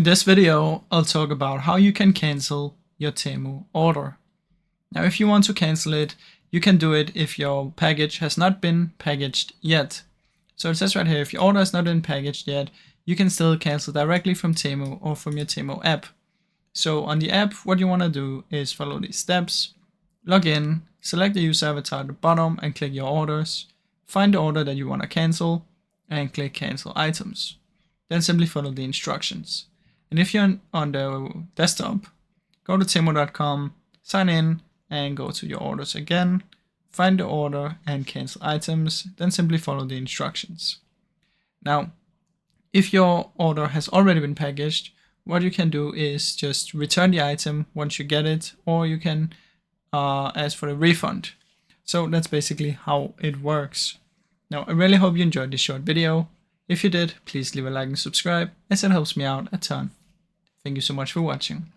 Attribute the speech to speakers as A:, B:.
A: this video, I'll talk about how you can cancel your Temu order. Now, if you want to cancel it, you can do it if your package has not been packaged yet. So it says right here, if your order has not been packaged yet, you can still cancel directly from Temu or from your Temu app. So on the app, what you want to do is follow these steps. Log in, select the user avatar at the bottom and click your orders. Find the order that you want to cancel and click cancel items. Then simply follow the instructions. And if you're on the desktop, go to temu.com, sign in and go to your orders again. Find the order and cancel items, then simply follow the instructions. Now, if your order has already been packaged, what you can do is just return the item once you get it, or you can ask for a refund. So that's basically how it works. Now, I really hope you enjoyed this short video. If you did, please leave a like and subscribe, as it helps me out a ton. Thank you so much for watching.